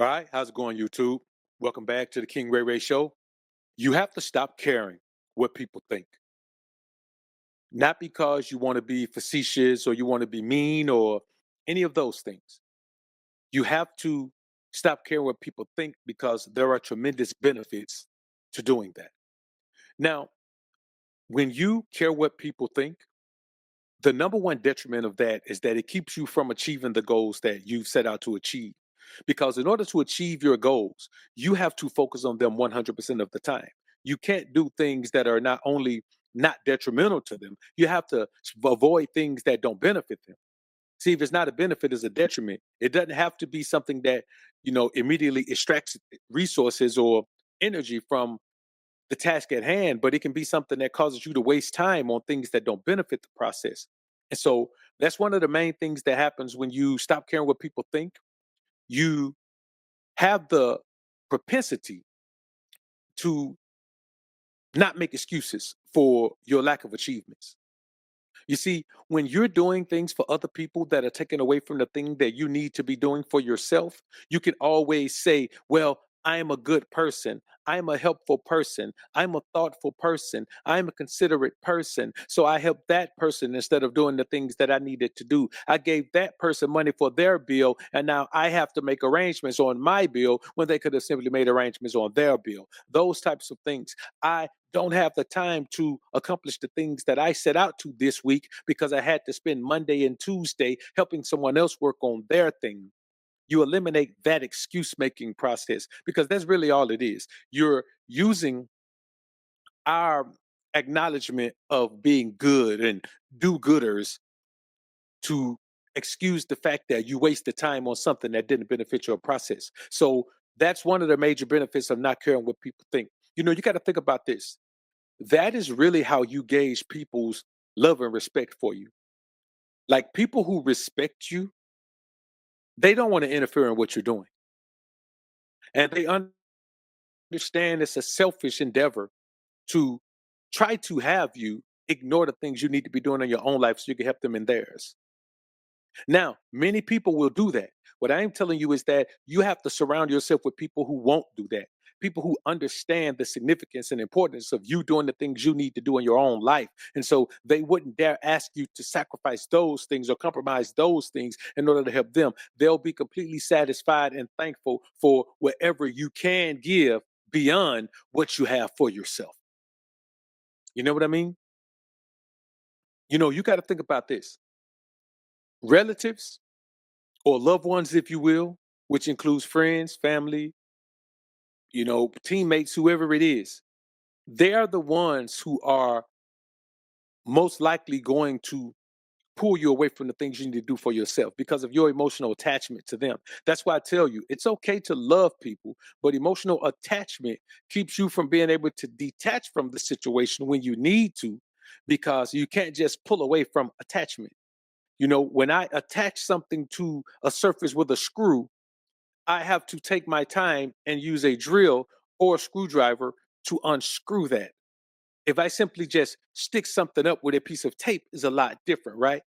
All right, how's it going, YouTube? Welcome back to the King Ray Ray Show. You have to stop caring what people think, not because you want to be facetious or you want to be mean or any of those things. You have to stop caring what people think because there are tremendous benefits to doing that. Now, when you care what people think, the number one detriment of that is that it keeps you from achieving the goals that you've set out to achieve. Because in order to achieve your goals, you have to focus on them 100% of the time. You can't do things that are not only not detrimental to them, you have to avoid things that don't benefit them. See, if it's not a benefit, it's a detriment. It doesn't have to be something that, immediately extracts resources or energy from the task at hand, but it can be something that causes you to waste time on things that don't benefit the process. And so that's one of the main things that happens when you stop caring what people think. You have the propensity to not make excuses for your lack of achievements. You see, when you're doing things for other people that are taken away from the thing that you need to be doing for yourself, you can always say, well, I am a good person. I'm a helpful person. I'm a thoughtful person. I'm a considerate person. So I helped that person instead of doing the things that I needed to do. I gave that person money for their bill, and now I have to make arrangements on my bill when they could have simply made arrangements on their bill. Those types of things. I don't have the time to accomplish the things that I set out to this week because I had to spend Monday and Tuesday helping someone else work on their thing. You eliminate that excuse making process because that's really all it is. You're using our acknowledgement of being good and do gooders to excuse the fact that you wasted time on something that didn't benefit your process. So that's one of the major benefits of not caring what people think. You got to think about this. That is really how you gauge people's love and respect for you. Like people who respect you, they don't want to interfere in what you're doing. And they understand it's a selfish endeavor to try to have you ignore the things you need to be doing in your own life so you can help them in theirs. Now, many people will do that. What I am telling you is that you have to surround yourself with people who won't do that. People who understand the significance and importance of you doing the things you need to do in your own life. And so they wouldn't dare ask you to sacrifice those things or compromise those things in order to help them. They'll be completely satisfied and thankful for whatever you can give beyond what you have for yourself. You know what I mean? You got to think about this. Relatives or loved ones, if you will, which includes friends, family, teammates, whoever it is, they are the ones who are most likely going to pull you away from the things you need to do for yourself because of your emotional attachment to them. That's why I tell you, it's okay to love people, but emotional attachment keeps you from being able to detach from the situation when you need to, because you can't just pull away from attachment. When I attach something to a surface with a screw, I have to take my time and use a drill or a screwdriver to unscrew that. If I simply just stick something up with a piece of tape is a lot different, right?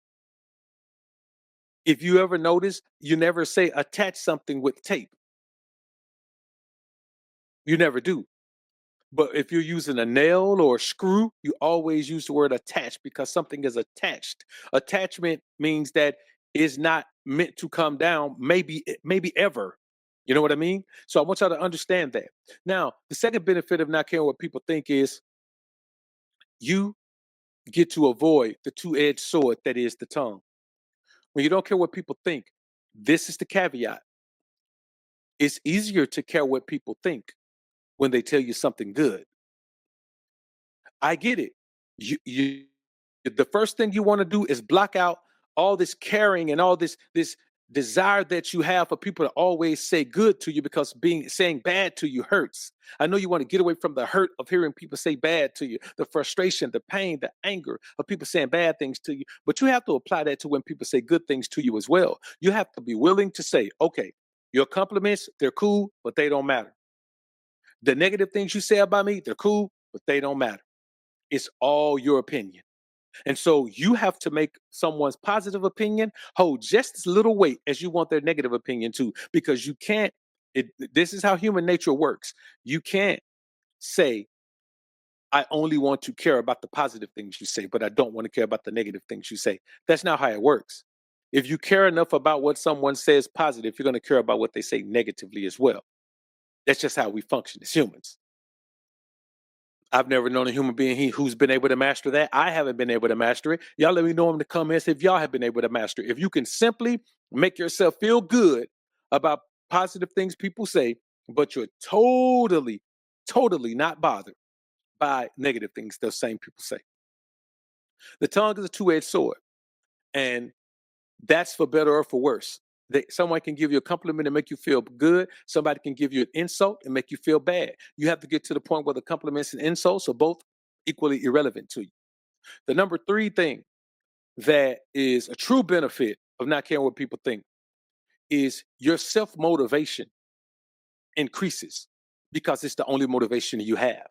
If you ever notice, you never say attach something with tape. You never do. But if you're using a nail or a screw, you always use the word attach because something is attached. Attachment means that it's not meant to come down, maybe ever. You know what I mean? So I want y'all to understand that. Now, the second benefit of not caring what people think is you get to avoid the two-edged sword that is the tongue. When you don't care what people think, this is the caveat. It's easier to care what people think when they tell you something good. I get it. You the first thing you want to do is block out all this caring and all this desire that you have for people to always say good to you because being saying bad to you hurts. I know you want to get away from the hurt of hearing people say bad to you, the frustration, the pain, the anger of people saying bad things to you, but you have to apply that to when people say good things to you as well. You have to be willing to say, okay, your compliments, they're cool, but they don't matter. The negative things you say about me, they're cool, but they don't matter. It's all your opinion. And so you have to make someone's positive opinion hold just as little weight as you want their negative opinion to, because you can't This is how human nature works. You can't say, I only want to care about the positive things you say, but I don't want to care about the negative things you say. That's not how it works. If you care enough about what someone says positive, you're going to care about what they say negatively as well. That's just how we function as humans. I've never known a human being who's been able to master that. I haven't been able to master it. Y'all let me know in the comments if y'all have been able to master it. If you can simply make yourself feel good about positive things people say, but you're totally not bothered by negative things those same people say. The tongue is a two-edged sword, and that's for better or for worse. Someone can give you a compliment and make you feel good. Somebody can give you an insult and make you feel bad. You have to get to the point where the compliments and insults are both equally irrelevant to you. The number three thing that is a true benefit of not caring what people think is your self motivation increases because it's the only motivation you have.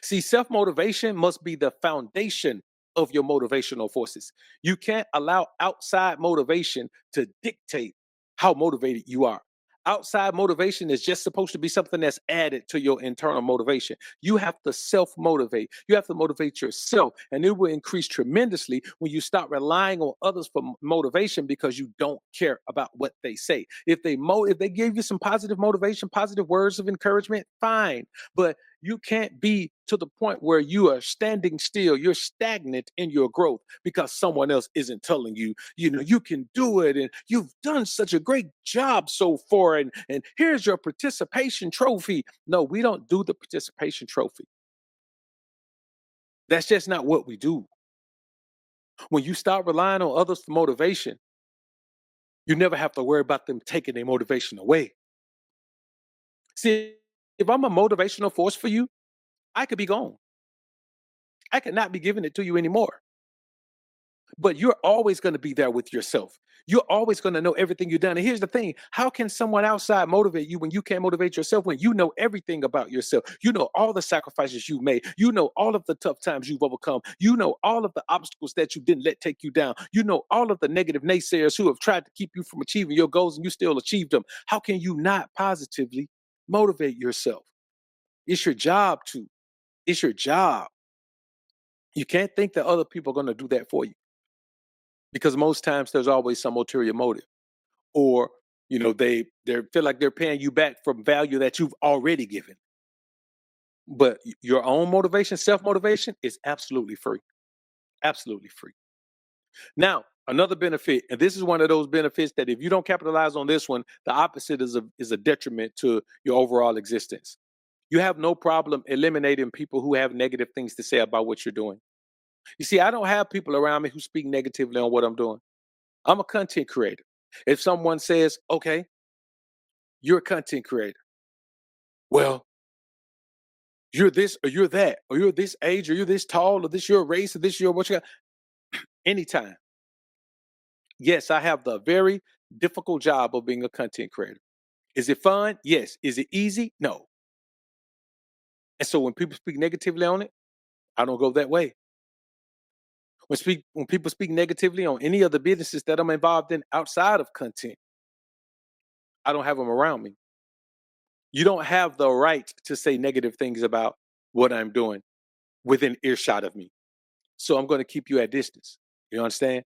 See, self motivation must be the foundation of your motivational forces. You can't allow outside motivation to dictate how motivated you are. Outside motivation is just supposed to be something that's added to your internal motivation. You have to self motivate. You have to motivate yourself, and it will increase tremendously when you stop relying on others for motivation because you don't care about what they say. If they give you some positive motivation, positive words of encouragement, fine. But you can't be to the point where you are standing still, you're stagnant in your growth because someone else isn't telling you, you can do it and you've done such a great job so far, and here's your participation trophy. No, we don't do the participation trophy. That's just not what we do. When you start relying on others for motivation, you never have to worry about them taking their motivation away. See, if I'm a motivational force for you, I could be gone. I could not be giving it to you anymore. But you're always going to be there with yourself. You're always going to know everything you've done. And here's the thing: how can someone outside motivate you when you can't motivate yourself, when you know everything about yourself? You know all the sacrifices you made. You know all of the tough times you've overcome. You know all of the obstacles that you didn't let take you down. You know all of the negative naysayers who have tried to keep you from achieving your goals and you still achieved them. How can you not positively motivate yourself? It's your job to. It's your job. You can't think that other people are going to do that for you because most times there's always some ulterior motive, or they feel like they're paying you back from value that you've already given. But your own motivation, self motivation, is absolutely free. Absolutely free. Now, another benefit, and this is one of those benefits that if you don't capitalize on this one, the opposite is a detriment to your overall existence. You have no problem eliminating people who have negative things to say about what you're doing. You see, I don't have people around me who speak negatively on what I'm doing. I'm a content creator. If someone says, okay, you're a content creator, well, you're this or you're that, or you're this age, or you're this tall, or this your race, or this your what you got, anytime. Yes, I have the very difficult job of being a content creator. Is it fun? Yes. Is it easy? No. And so when people speak negatively on it, I don't go that way. When people speak negatively on any of the businesses that I'm involved in outside of content, I don't have them around me. You don't have the right to say negative things about what I'm doing within earshot of me. So I'm going to keep you at distance. You understand?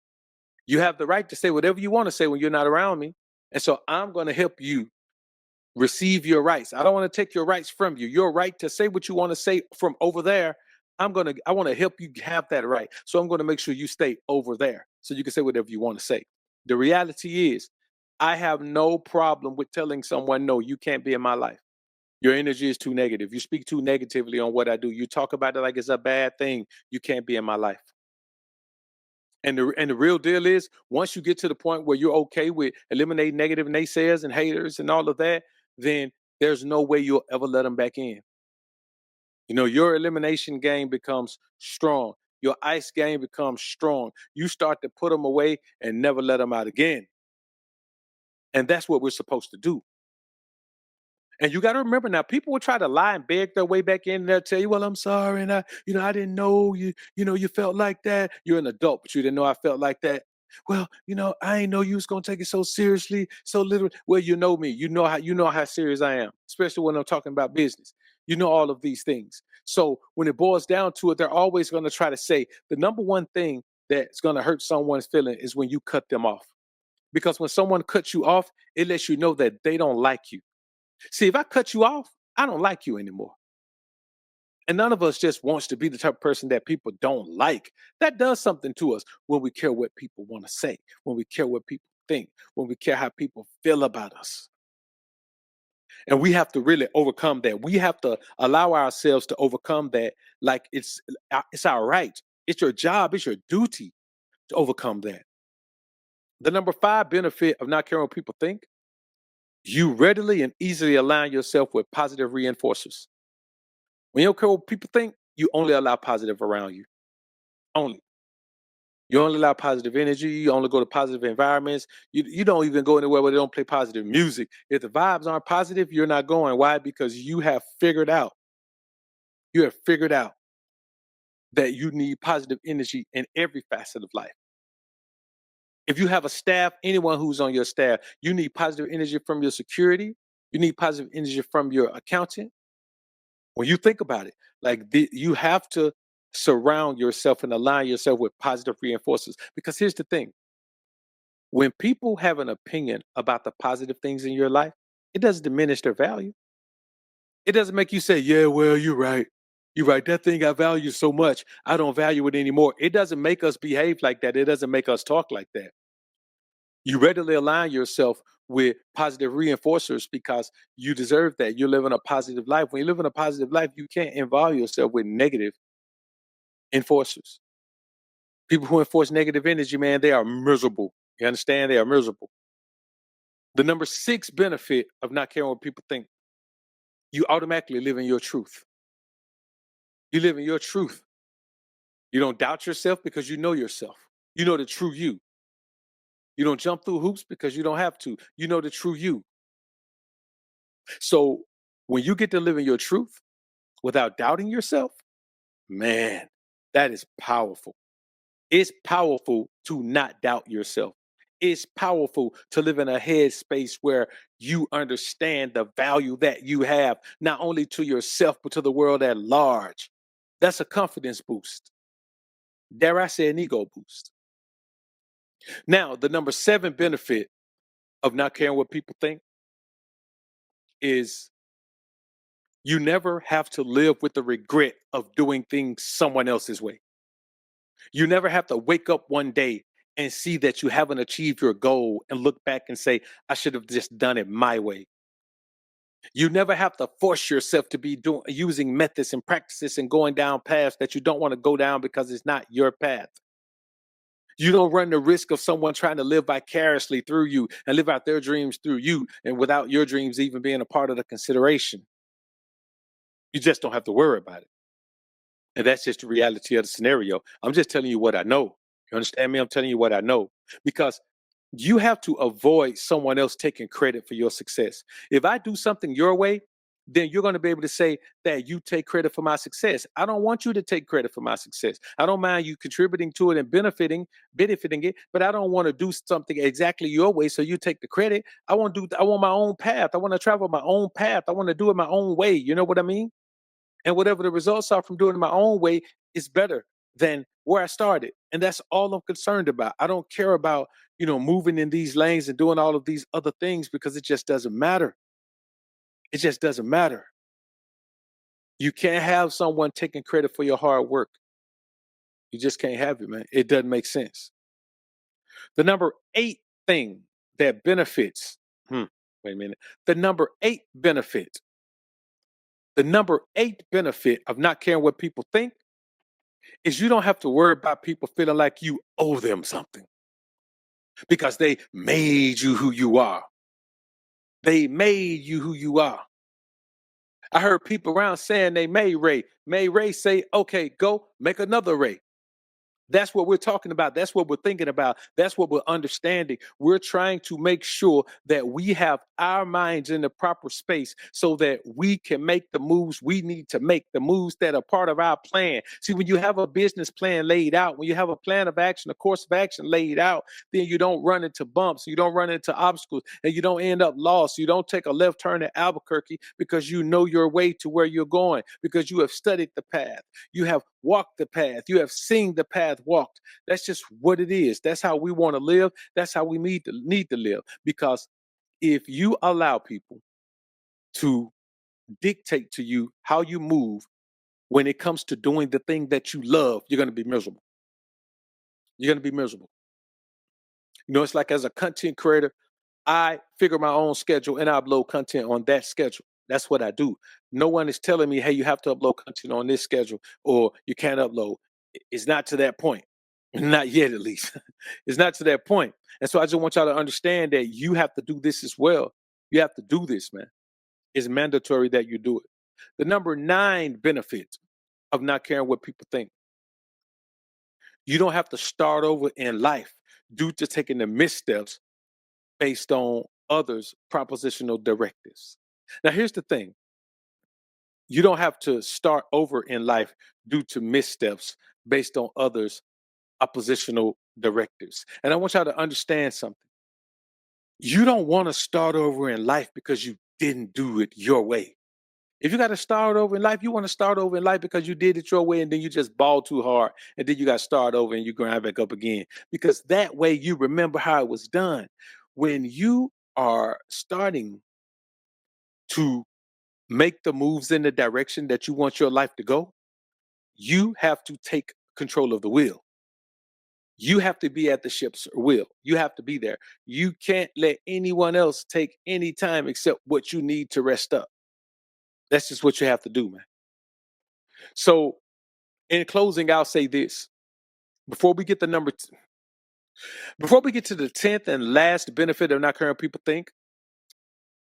You have the right to say whatever you want to say when you're not around me. And so I'm going to help you receive your rights. I don't want to take your rights from you. Your right to say what you want to say from over there. I want to help you have that right. So I'm going to make sure you stay over there so you can say whatever you want to say. The reality is, I have no problem with telling someone, no, you can't be in my life. Your energy is too negative. You speak too negatively on what I do. You talk about it like it's a bad thing. You can't be in my life. And the real deal is, once you get to the point where you're okay with eliminating negative naysayers and haters and all of that, then there's no way you'll ever let them back in. Your elimination game becomes strong. Your ice game becomes strong. You start to put them away and never let them out again. And that's what we're supposed to do. And you got to remember now, people will try to lie and beg their way back in. They'll tell you, "Well, I'm sorry, and I didn't know you. You felt like that. You're an adult, but you didn't know I felt like that." Well, I ain't know you was gonna take it so seriously, so literally. Well, you know me. You know how serious I am, especially when I'm talking about business. You know all of these things. So when it boils down to it, they're always gonna try to say the number one thing that's gonna hurt someone's feeling is when you cut them off. Because when someone cuts you off, it lets you know that they don't like you. See, if I cut you off, I don't like you anymore. And none of us just wants to be the type of person that people don't like. That does something to us when we care what people want to say, when we care what people think, when we care how people feel about us. And we have to really overcome that. We have to allow ourselves to overcome that like it's our right. It's your job, it's your duty to overcome that. The number 5 benefit of not caring what people think, you readily and easily align yourself with positive reinforcers. When you don't care what people think, you only allow positive around you. Only. You only allow positive energy. You only go to positive environments. You don't even go anywhere where they don't play positive music. If the vibes aren't positive, you're not going. Why? Because you have figured out that you need positive energy in every facet of life. If you have a staff, anyone who's on your staff, you need positive energy from your security. You need positive energy from your accountant. When you think about it, like you have to surround yourself and align yourself with positive reinforcers. Because here's the thing: when people have an opinion about the positive things in your life, it doesn't diminish their value. It doesn't make you say, "Yeah, well, you're right. You're right. That thing I value so much, I don't value it anymore." It doesn't make us behave like that. It doesn't make us talk like that. You readily align yourself with positive reinforcers because you deserve that. You're living a positive life. When you live in a positive life, you can't involve yourself with negative enforcers. People who enforce negative energy, man, they are miserable. You understand? They are miserable. The number 6 benefit of not caring what people think, you automatically live in your truth. You live in your truth. You don't doubt yourself because you know yourself. You know the true you. You don't jump through hoops because you don't have to. You know the true you. So when you get to live in your truth without doubting yourself, man, that is powerful. It's powerful to not doubt yourself. It's powerful to live in a headspace where you understand the value that you have, not only to yourself, but to the world at large. That's a confidence boost. Dare I say an ego boost. Now, the number 7 benefit of not caring what people think is you never have to live with the regret of doing things someone else's way. You never have to wake up one day and see that you haven't achieved your goal and look back and say, I should have just done it my way. You never have to force yourself to be doing using methods and practices and going down paths that you don't want to go down because it's not your path. You don't run the risk of someone trying to live vicariously through you and live out their dreams through you and without your dreams even being a part of the consideration. You just don't have to worry about it. And that's just the reality of the scenario. I'm just telling you what I know. You understand me? I'm telling you what I know because you have to avoid someone else taking credit for your success. If I do something your way, then you're going to be able to say that you take credit for my success. I don't want you to take credit for my success. I don't mind you contributing to it and benefiting it, but I don't want to do something exactly your way so you take the credit. I want my own path. I want to travel my own path. I want to do it my own way. You know what I mean? And whatever the results are from doing it my own way is better than where I started. And that's all I'm concerned about. I don't care about, moving in these lanes and doing all of these other things because it just doesn't matter. It just doesn't matter. You can't have someone taking credit for your hard work. You just can't have it, man. It doesn't make sense. The number 8 thing that benefits, wait a minute. The number 8 benefit of not caring what people think is you don't have to worry about people feeling like you owe them something because they made you who you are. They made you who you are. I heard people around saying they made Ray. Made Ray say, okay, go make another Ray. That's what we're talking about. That's what we're thinking about. That's what we're understanding. We're trying to make sure that we have our minds in the proper space so that we can make the moves we need to make, the moves that are part of our plan. See, when you have a business plan laid out, when you have a plan of action, a course of action laid out, then you don't run into bumps, you don't run into obstacles, and you don't end up lost. You don't take a left turn at Albuquerque because you know your way to where you're going, because you have studied the path. You have walked the path. You have seen the path walked. That's just what it is. That's how we want to live. That's how we need to live. Because if you allow people to dictate to you how you move when it comes to doing the thing that you love, you're going to be miserable. You're going to be miserable. You know, it's like as a content creator, I figure my own schedule and I upload content on that schedule. That's what I do. No one is telling me, hey, you have to upload content on this schedule or you can't upload. It's not to that point. Not yet, at least. It's not to that point. And so I just want y'all to understand that you have to do this as well. You have to do this, man. It's mandatory that you do it. The number 9 benefit of not caring what people think. You don't have to start over in life due to taking the missteps based on others' propositional directives. Now, here's the thing. You don't have to start over in life due to missteps based on others' oppositional directives. And I want y'all to understand something. You don't want to start over in life because you didn't do it your way. If you got to start over in life, you want to start over in life because you did it your way and then you just ball too hard and then you got to start over and you grind back up again. Because that way you remember how it was done. When you are starting to make the moves in the direction that you want your life to go, you have to take control of the wheel. You have to be at the ship's wheel. You have to be there. You can't let anyone else take any time except what you need to rest up. That's just what you have to do, man. So, in closing, I'll say this. Before we get the before we get to the 10th and last benefit of not caring people think,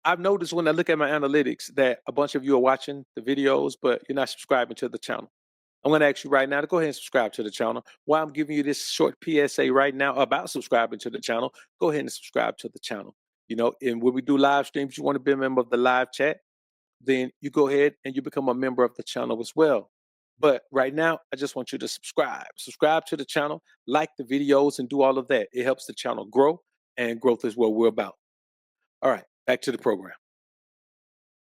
I've noticed when I look at my analytics that a bunch of you are watching the videos, but you're not subscribing to the channel. I'm going to ask you right now to go ahead and subscribe to the channel. While I'm giving you this short PSA right now about subscribing to the channel, go ahead and subscribe to the channel. You know, and when we do live streams, you want to be a member of the live chat, then you go ahead and you become a member of the channel as well. But right now, I just want you to subscribe. Subscribe to the channel, like the videos, and do all of that. It helps the channel grow, and growth is what we're about. All right, back to the program.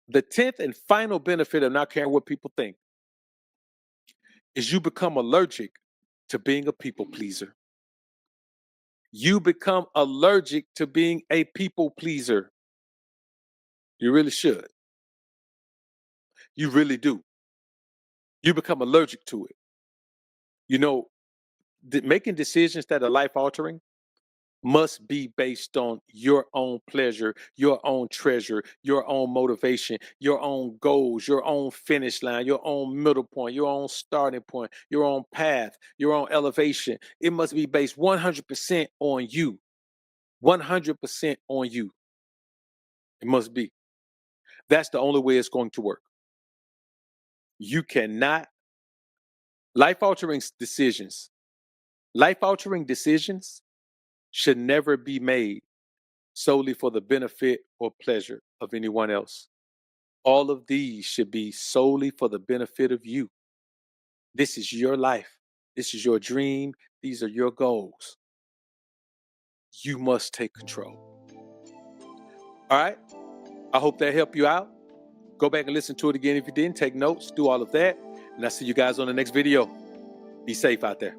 The 10th and final benefit of not caring what people think is you become allergic to being a people pleaser. You become allergic to being a people pleaser. You really should. You really do. You become allergic to it. You know, making decisions that are life altering must be based on your own pleasure, your own treasure, your own motivation, your own goals, your own finish line, your own middle point, your own starting point, your own path, your own elevation. It must be based 100% on you. 100% on you. It must be. That's the only way it's going to work. You cannot decisions. Life altering decisions should never be made solely for the benefit or pleasure of anyone else. All of these should be solely for the benefit of you. This is your life. This is your dream. These are your goals. You must take control. All right. I hope that helped you out. Go back and listen to it again if you didn't. Take notes, do all of that. And I'll see you guys on the next video. Be safe out there.